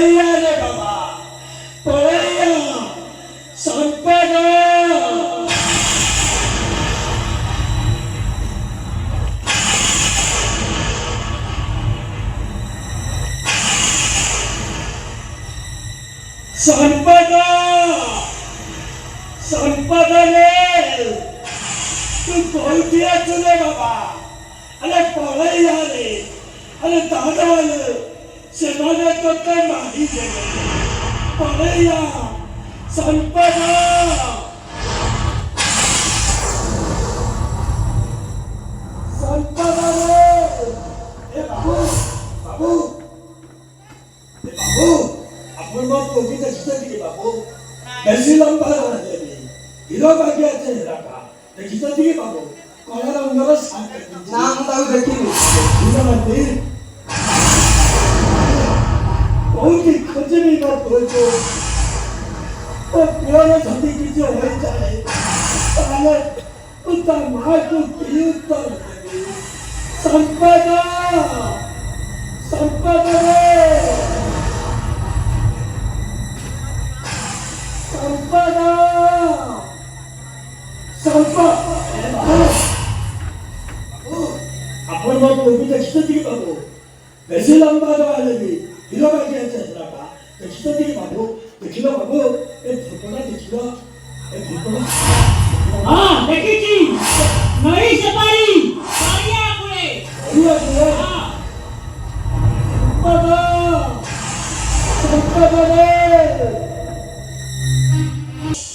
पढ़ैया रे बाबा पढ़ैया संपदा संपदा संपदा रे तू कोई चले बाबा अरे पढ़ैया रे अरे दादा से मैंने तो कई मारी जगह पढ़ैया संपदा संपदा रे बाबू बाबू बाबू अपन बात को भी देखते दिए बाबू ऐसी लंबा रहा है हिरो बाकी अच्छे रखा देखते दिए बाबू कौन रंग साथ नाम ताऊ देखिए हिरो बाकी बहुत ही खोजे नहीं बात हो तो पुराने धंधे की जो हो जाए ताले उतना मार को क्यों तर संपदा संपदा संपदा संपदा अपन बात को भी देखते दिए बाबू वैसे लंबा वाले भी हिरो बाकी अच्छा रखा देखते दिए बाबू देखिलो बाबू ए फटना देखिलो ए फटना हां देखी थी नहीं सपारी सारिया पुरे पुरे हां संपदा रे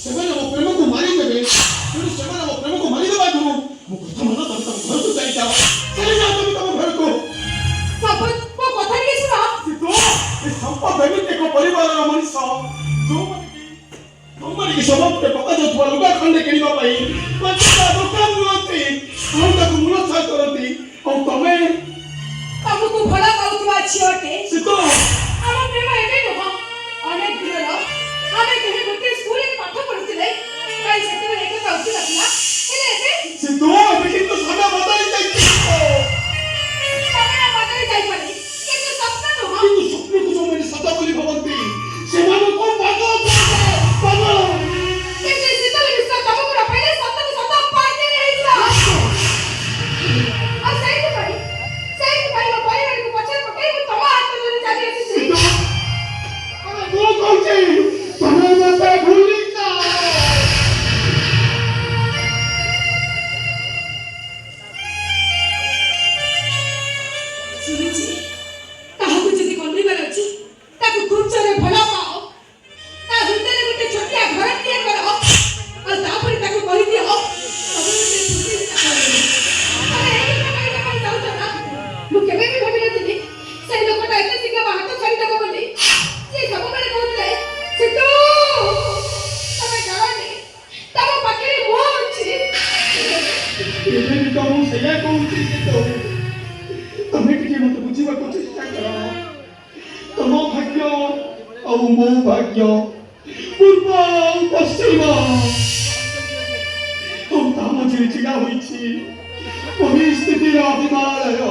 ସେମାନେ ମୋ ପ୍ରେମକୁ ମାରିଦେବେ ତେଣୁ ସେମାନେ ମୋ ପ୍ରେମକୁ ମାରିଦେବା ଯୋଗୁଁ ମୁଁ ପ୍ରଥମ ତମ ଘରକୁ ଚାଲିଯାଅ ଚାଲିଯାଅ ତମେ ତମ ଘରକୁ ମୋ କଥା ଟିକେ ଶୁଣ ଏ ସମ୍ପଦ ଏମିତି ଏକ ପରିବାରର ମଣିଷ ଯୋଉମାନେ ସମସ୍ତେ ପକାଯାଉଥିବା ଲୁଗା ଖଣ୍ଡେ କିଣିବା ପାଇଁ ପାଞ୍ଚଟା ଦୋକାନ ରୁହନ୍ତି ଆଉ ତାକୁ ମୂଳଛା କରନ୍ତି ଆଉ ତମେ ତମକୁ ଭଲ ପାଉଥିବା ଝିଅଟେ ଶୀତ ଆମ ପ୍ରେମ ଏବେ ନୁହଁ ଅନେକ ଦିନର ଆମେ କେହି ଗୋଟେ ସ୍କୁଲରେ ପାଠ ପଢୁଥିଲେ କାଇଁ ସେତେବେଳେ ଏକ ପାଉତି ନଥିଲା ହେଲେ ଏବେ ଶୀତ ଏବେ କିନ୍ତୁ ସମୟ ବଦଳି ଯାଇଛି ସମୟ ବଦଳି ଯାଇପାରେ କିନ୍ତୁ ସ୍ୱପ୍ନ ନୁହଁ କିନ୍ତୁ ସ୍ୱପ୍ନକୁ ଯୋଉମାନେ ସତ ବୋଲି ଭାବନ୍ତି ସେମାନଙ୍କୁ ପାଗଳ କୁହାଯାଏ ପାଗଳ କିନ୍ତୁ ଶୀତଳ ମିଶ୍ର ତମକୁ ନ ପାଇଲେ ସତକୁ ସତ ପାଗଳ ହେଇଯିବ ଆଉ ସେଇଥିପାଇଁ ମୋ ପରିବାରକୁ ପଛରେ ପକେଇ ମୁଁ ତମ ହାତ ଧରି ଚାଲି ଆସିଛି ମୁଁ କହୁଛି ତମେ ମତେ ଭୁଲି ଯାଅ ଶୁଣିଛି କାହାକୁ ଯଦି କନ୍ଦିବାର ଅଛି ତାକୁ କୁଞ୍ଚରେ ଭଲ ପାଅ ତା ଭିତରେ ଗୋଟେ ଛୋଟିଆ ଘର ତିଆରି କର ଆଉ ତାପରେ ତାକୁ କହିଦିଅ ମୁଁ କେବେ ବି ଭାବିନଥିଲି ସେଇ ଲୋକଟା ଏତେ ଶୀଘ୍ର ମୋ ହାତ ଛାଡ଼ିଦେବ ବୋଲି ସେ ସବୁବେଳେ କହୁଥିଲେ ସିତୁ ତମେ ଡରନି ତମ ପାଖରେ ମୁଁ ଅଛି ଏବେ ବି ତ ମୁଁ ସେଇଆ କହୁଛି ଶୀତ ତମେ ଟିକେ ମତେ ବୁଝିବାକୁ ଚେଷ୍ଟା କର ତମ ଭାଗ୍ୟ ଆଉ ମୋ ଭାଗ୍ୟ ପୂର୍ବ ଆଉ ପଶ୍ଚିମ ଆଉ ତା ମଝିରେ ଛିଡ଼ା ହୋଇଛି ପରିସ୍ଥିତିର ହିମାଳୟ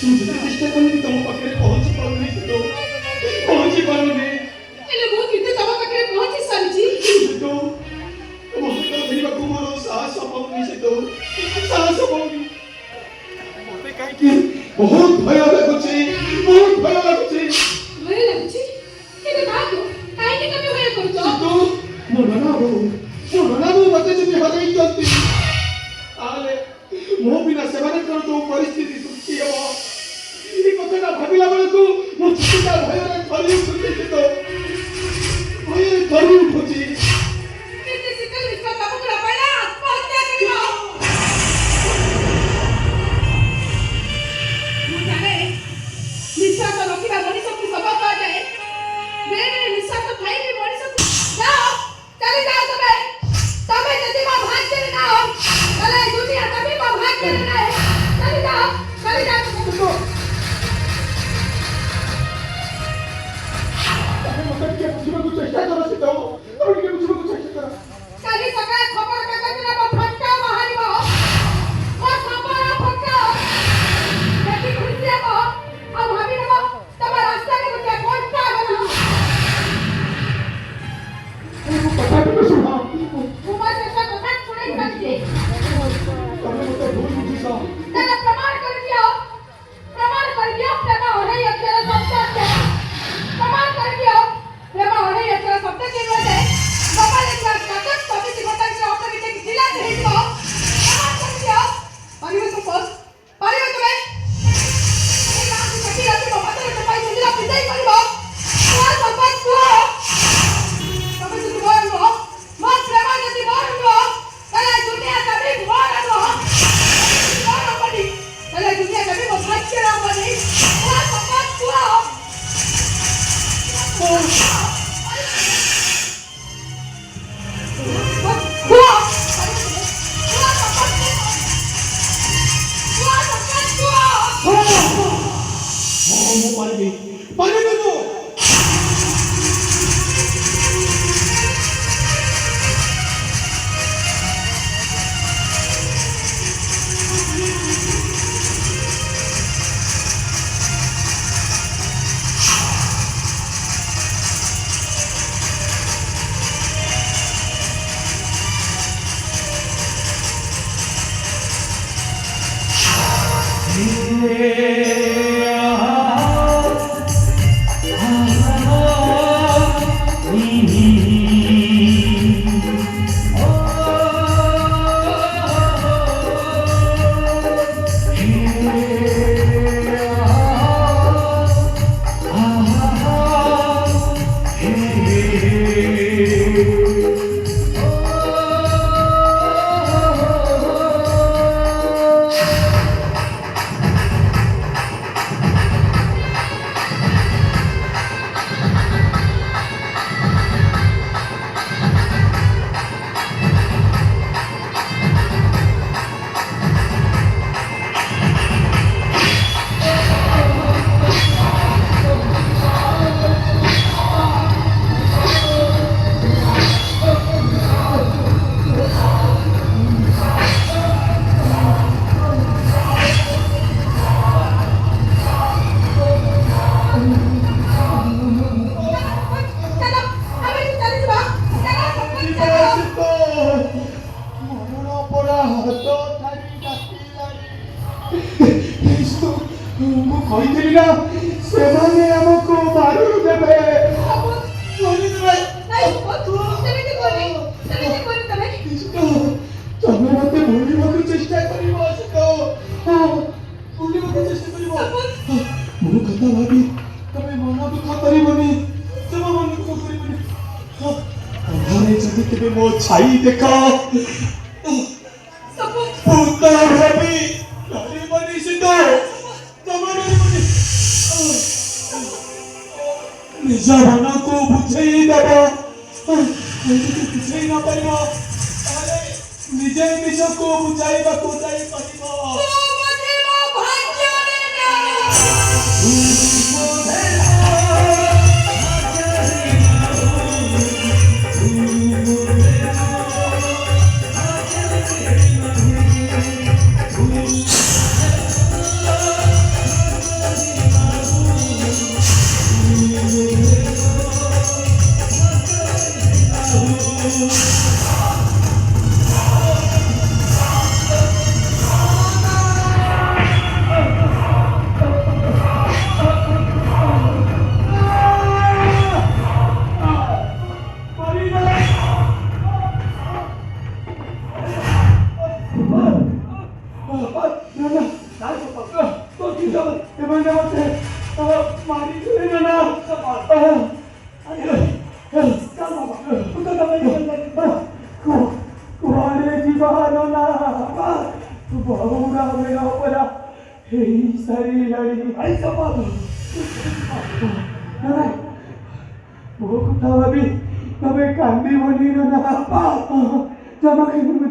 ମୁଁ ଯେତେ ଚେଷ୍ଟା କଲି ତମ ପାଖରେ ପହଞ୍ଚି ପାରୁନି ଶୀତ ପହଞ୍ଚି ପାରୁନି ହେଲେ ମୁଁ କିନ୍ତୁ ତମ ପାଖରେ ପହଞ୍ଚି ସାରିଛି ଶୀତ ତମ ହାତ ଧରିବାକୁ ମୋର ସାହସ ପାଉନି ଶୀତ ସାହସ ପାଉନି ମତେ କାହିଁକି ବହୁତ ଭୟ ଲାଗୁଛି ଭୟ ଲାଗୁଛି କିନ୍ତୁ କାହାକୁ କାହିଁକି ତମେ ଭୟ କରୁଛ ଶୀତ ମୋ ନନା ବୋଉ ମତେ ଯଦି ହରେଇ ଦିଅନ୍ତି ତାହେଲେ ମୋ ବିନା ସେମାନଙ୍କର ଯୋଉ ପରିସ୍ଥିତି ସୃଷ୍ଟି ହେବ এই কথাটা ভাবিলা বেଳକୁ ମୋ ଛାତିଟା ଭୟରେ ଥରି ଉଠୁଛି ଶୀତ ଭୟରେ ଥରି ଉଠୁଛି କିନ୍ତୁ ଶୀତଳ ମିଶ୍ର ତମକୁ ନ ପାଇଲେ ଆତ୍ମହତ୍ୟା କରିବ ମୁଁ ଜାଣେ ନିଶ୍ୱାସ ରଖିବା ମଣିଷକୁ ସବ କୁହାଯାଏ ବେଳେ ନିଶ୍ୱାସ ଥାଇକି ମଣିଷକୁ ଯାଅ ଚାଲି ଯାଅ ତମେ ଯଦି ମୋ ଭାଗ୍ୟରେ ନାହ ତାହେଲେ ଦୁନିଆ ତମେ ମୋ ଭାଗ୍ୟରେ ନାହିଁ ଚାଲି ଯାଅ ମତେ ଟିକେ ବୁଝିବାକୁ ଚେଷ୍ଟା କର ଶୀତ ତମେ ଟିକେ ବୁଝିବାକୁ ଚେଷ୍ଟା କର କାଲି ସକାଳେ ଖବର କାଗଜରେ ମୋ ଫଟୋ ବାହାରିବ ମୋ ଖବର ଫଟୋ ଦେଖି ଖୁସି ହେବ ଆଉ ଭାବି ନେବ ତମ ରାସ୍ତାରେ ଗୋଟେ ନା ସେମାନେ ଆମକୁ ମାରୁ ଦେବେ ନାଇଁ ସେମିତି କରି ତମେ ତମେ ମତେ ଭୁଲିବାକୁ ଚେଷ୍ଟା କରିବ ଭୁଲିବାକୁ ଚେଷ୍ଟା କରିବ ମୋ କଥା ଭାବି ତମେ ମନ ଦୁଃଖ କରିବନି ତମ ମନ ଦୁଃଖ କରିବନି ଅନ୍ଧାରେ ଯଦି କେବେ ମୋ ଛାଇ ଦେଖ ଭୂତ ଭାବି ଡରିବନି ସିଦ୍ଧ ତମେ ଡରିବନି ନିଜ ମନକୁ ବୁଝେଇ ଦେବ ଯଦି ବୁଝେଇ ନ ପାରିବ ତାହେଲେ ନିଜେ ନିଜକୁ ବୁଝାଇବାକୁ ଯାଇପାରିବ ମୋ କଥା ଭାବି ତମେ କାନ୍ଦିବନି ନା ଜମା କାନ୍ଦିବନି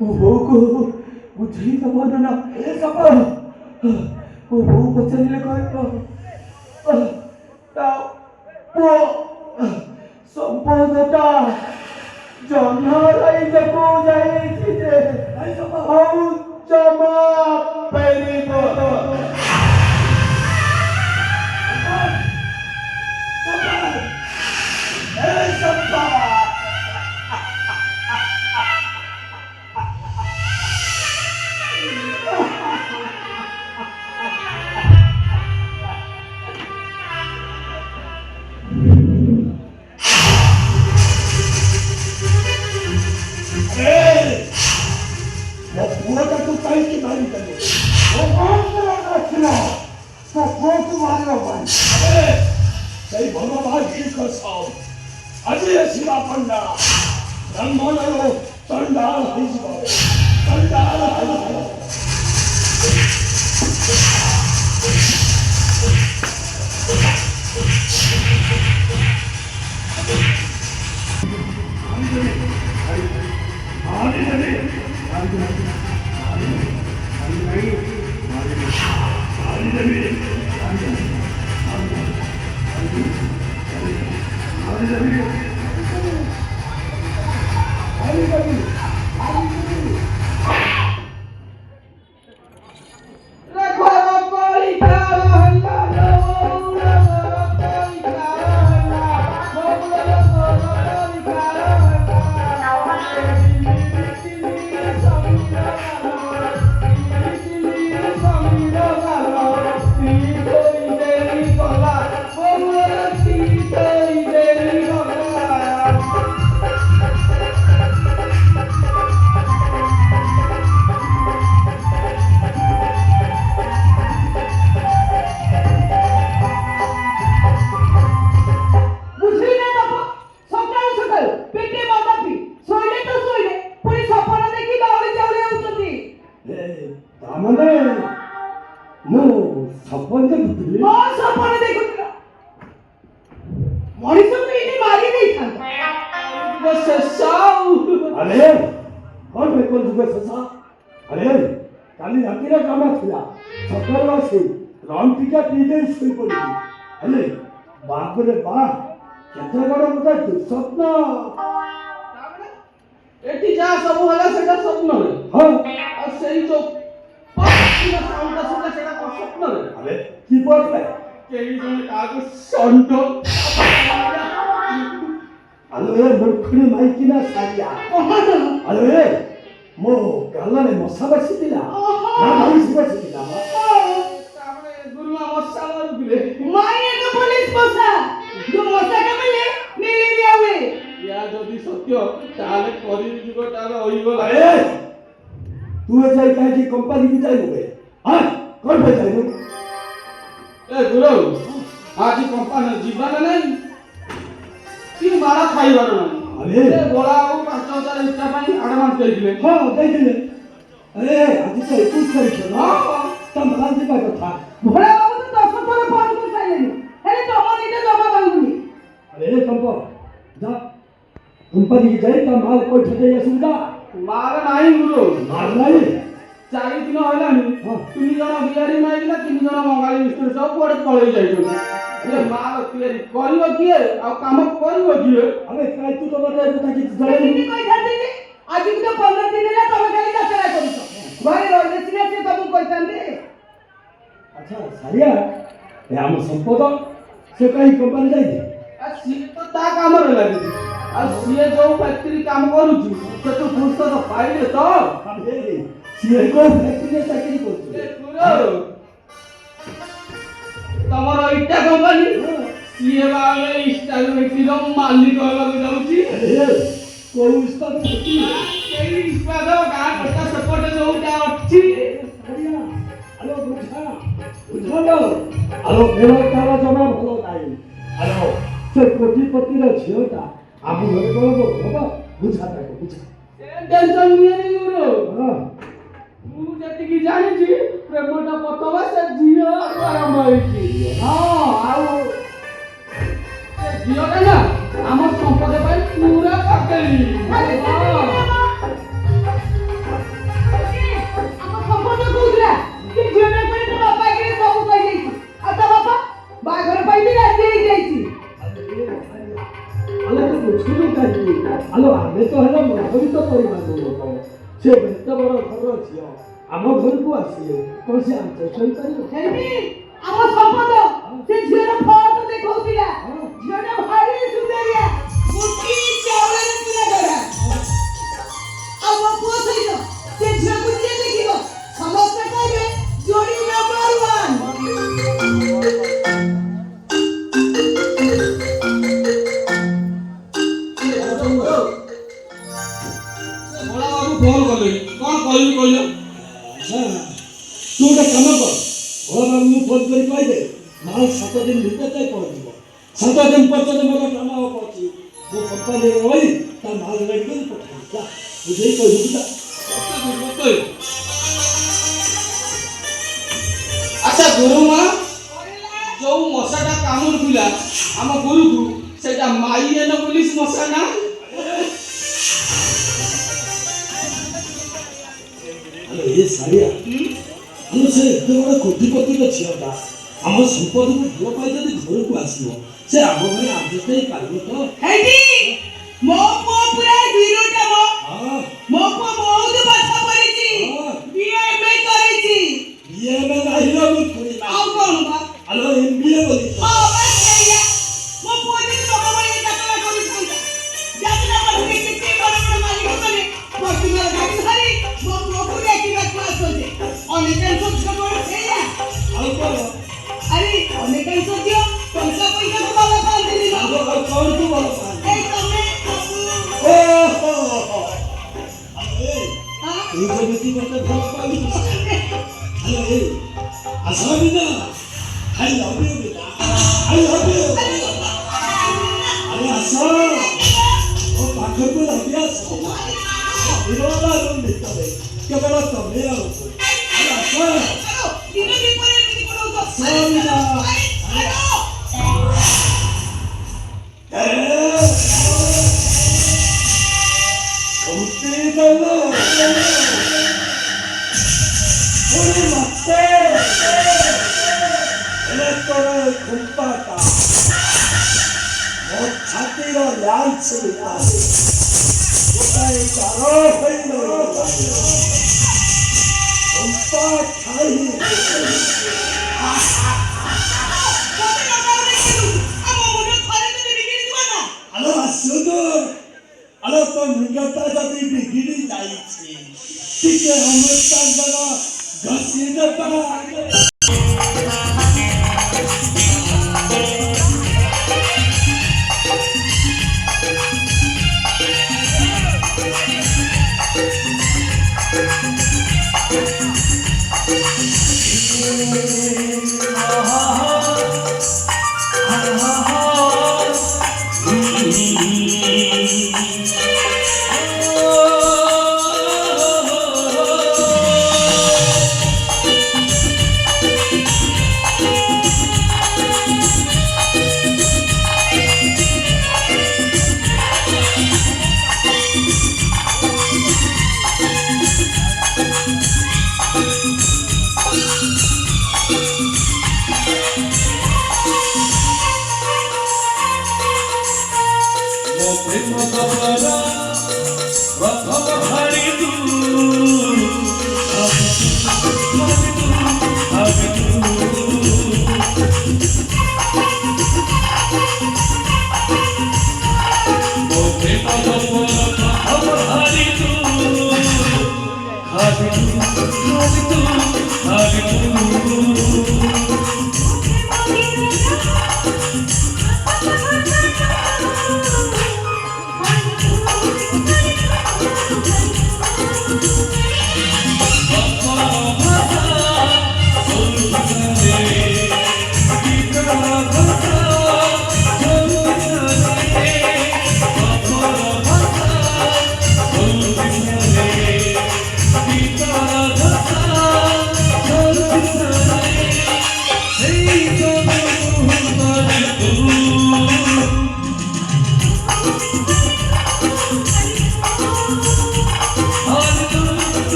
ମୋ ବୋଉକୁ ବୁଝେଇ ଦବ ନା ମୋ ବୋଉ ପଚାରିଲେ କହିବ ତା ପୁଅ ସମ୍ପଦଟା ଜହ୍ନ ରାଇଜକୁ ଯାଇଛି ଯେ ଆଉ ଜମା ଫେରିବ बापरे बाप केते बड़ गोटे दुस्वप्न एठी जा सब होला सेटा स्वप्न रे हां आ सेई जो पाछिना साउंड सुना सेटा को स्वप्न रे अरे की बोलले केई जन कागो संड अरे मूर्खनी माइकिना सारिया अरे मो गल्लाने मसा बसितिला ना माइसी बसितिला तामरे ସତ୍ୟ ତାହେଲେ କଳିଯୁଗଟାରେ ହୋଇଗଲା। अरे तू जाई काहे कंपनी की जाई नुबे हां कौन पे जाई नु ए गुरु आज कंपनी जीवन नहीं कि मारा खाइबार नहीं। अरे ए बोला ଆଉ 5000 ଇଟା ପାଇଁ ଆଡଭାନ୍ସ ଦେଇଥିଲେ। हां दे दिले अरे आज तो 21 तारीख है ना तम मान जी बात था ଭୋଳା ବାବୁ ତ 10 ଥର ଫୋନ କରି ସାରିଲେଣି ହେଲେ ତମ ନିଜ ଜମା ଦଉନି। अरे कंपो जा कंपनी की जाई ता माल को ठते सुविधा ମାର ନାହିଁ ଗୁରୁ। मार नहीं 4 ଦିନ ହେଲାଣି ହଁ। 3 ଜଣ ବିହାରୀ ମାଇଲା 3 ଜଣ ବଙ୍ଗାଳୀ ମିସ୍ତ୍ରୀ ସବୁ କୁଆଡେ ପଳେଇ ଯାଇଛନ୍ତି। ଏ ମାଲ ତିଆରି କରିବ କିଏ ଆଉ କାମ କରିବ କିଏ? अरे काय तू तो बता बता कि जले କେମିତି କହିଥାନ୍ତି କି ଆଜି ତ 15 ଦିନ ହେଲା ତମେ ଖାଲି ଯାତ୍ରା କରୁଛ ଘରେ ରହିଲେ ସିନା ସେ ସବୁ କହିଥାନ୍ତି। अच्छा सारिया ए हम संपद से कहीं कंपनी जाई आ ସିଏ ତ ତା କାମରେ ଲାଗିଛି ଆଉ ସିଏ ଯୋଉ ଫ୍ୟାକ୍ଟ୍ରି କାମ କରୁଛି ସେଠୁ ଫୁର୍ସତ ପାଇଲେ ତ। अरे सीए को फैक्ट्री में चाकरी ଏ करछे ଗୁରୁ ତମର ଇଟା କମ୍ପାନୀ ସିଏ ବାଲେ ଇଟା ଫ୍ୟାକ୍ଟ୍ରିର ମାଲିକ ହେବାକୁ ଯାଉଛି। अरे कोई उसका भी छुट्टी है ଏଇ ଇସ୍ପାତ ଗାଁ କଟା ସେପଟେ ଯୋଉଟା ଅଛି सारिया हेलो बुझा बुझा लो हेलो मेरा तारा जमा भलो नाही हेलो से कोटिपति रो झियोटा आम घरे कोन बाबा बुझा ताको बुझा ଏ ଟେନସନ ନିଏନି ଗୁରୁ। हां ମୁଁ ଯେତିକି ଜାଣିଛି ପ୍ରେମଟା ପ୍ରଥମେ ସେ ଝିଅ ଆରମ୍ଭ ହେଇଛି। ହଁ ଆଉ ସେ ଝିଅଟା ନା ଆମ ସମ୍ପଦ ପାଇଁ ପୁରା ପାକେଇ। ଆରେ ହଁ। ଆମ ସମ୍ପର୍କ କହୁଥିଲା କି ଝିଅଟା ପାଇଁ ତ ବାପା ଆଗରେ ସବୁ କହିଯାଇଛି ଆଉ ତା ବାପା ବାହାଘର ପାଇଁ ବି ରାଜି ହେଇଯାଇଛି। हेलो तो बुझुनु काई हेलो आमे तो हेलो मध्यबित्त परिवार लोक से एते बड़ घर झियो आम घर को आसी कोन से आंचल सही करियो ହେବି ଆମ ସମ୍ପଦ ସେ ଝିଅର ଫଟୋ ଦେଖଉଥିଲା ଝିଅଟା ଭାରି ସୁନ୍ଦରିଆ ମୁଠି ଚାଉଳରେ ପୁରା ଗଢ଼ା ଆଉ ମୋ ପୁଅ ସହିତ ସେ ଝିଅକୁ ଯିଏ ଦେଖିବ ସମସ୍ତେ କହିବେ ଯୋଡ଼ି ନମ୍ବର 1। ବଡ଼ ବାବୁ ଫୋନ କଲେ କଣ କହିବି କହିଲ? तू एक काम कर भोला बाबू को फोन करी कहि दे माल 7 दिन भीतर तक पहुंचबो 7 दिन पर्यंत मोर काम पहुंची वो कंपनी रे होई ता माल रेडी कर पठाई जा बुझे कोई दुखता ଆଚ୍ଛା ଗୁରୁ ମା ଯୋଉ ମଶାଟା କାମୁଡୁଥିଲା ଆମ ଗୁରୁକୁ ସେଇଟା ମାଇଏନ ପୋଲିସ ମଶା ନା? हेलो ये सारिया हेलो से एते बड़ कोटिपति रो छियाटा हम संपद को भलो पाई जदी घर को आसीबो से आम घरे आदेश देई पाइबो तो हेडी ମୋ ପୁଅ ପୁରା ହିରୋଟା हां ମୋ ପୁଅ ବହୁତ ପାଠ ପଢିଛି ବିଏମଏ କରିଛି ये में नहीं रो मुखरी ଆଉ କଣ ବା हेलो एमबीए बोली ହଁ ବାସ୍ ସେଇଆ ମୋ ପୁଅ ଯଦି ତମ ଭଳି ଯାତ୍ରା କରୁଥାନ୍ତା ଯାତ୍ରା କରିକି କେତେ ବଡ଼ ବଡ଼ ମାଲିକ ମାନେ ପଶ୍ଚିମର ଗାଡ଼ି ଧରି ମୋ ପୁଅକୁ ଦେଖିବାକୁ ଆସନ୍ତି ଅନେକାଂଶ ଝିଅ ସେଇଆ ଆଉ କଣ ଆରେ ଅନେକାଂଶ ଝିଅ ଟଙ୍କା ପଇସାକୁ ଭଲ ପାଆନ୍ତିନି ଆଉ କଣ ତୁ बोल पा ଏଇ ତମେ ସବୁ ओहो अरे ହଁ ये जो बेटी मत भलो पाई हेलो ए आसा बिना आई लव यू बेटा आई लव यू अरे आसा ओ पाखर को लगी आसा विरोधा रूम भीतर केवल तमे आ अरे आसा ଦିନ ଦିପରେ ଏମିତି କରୁଛ साविना उठते गलो पूरी मस्ते इलेक्ट्रॉनिक कुंपाटा और छाती रो लाल से बिता गोटाए चारो होई नो कुंपा खाई हेलो सुंदर हेलो तो निगता जति बिगिड़ी जाई छी ठीक है हम स्थान बना घसीट पड़ा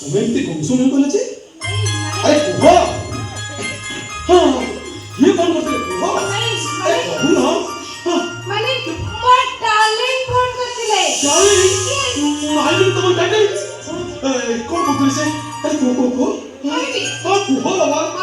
ଏମିତି ଗୁମସୁମ କଲେ ଯେ ଆରେ କୁହ ହଁ ଇଏ କଣ କରୁଥିଲେ କୁହ କହିବି। କୁହ ବାପା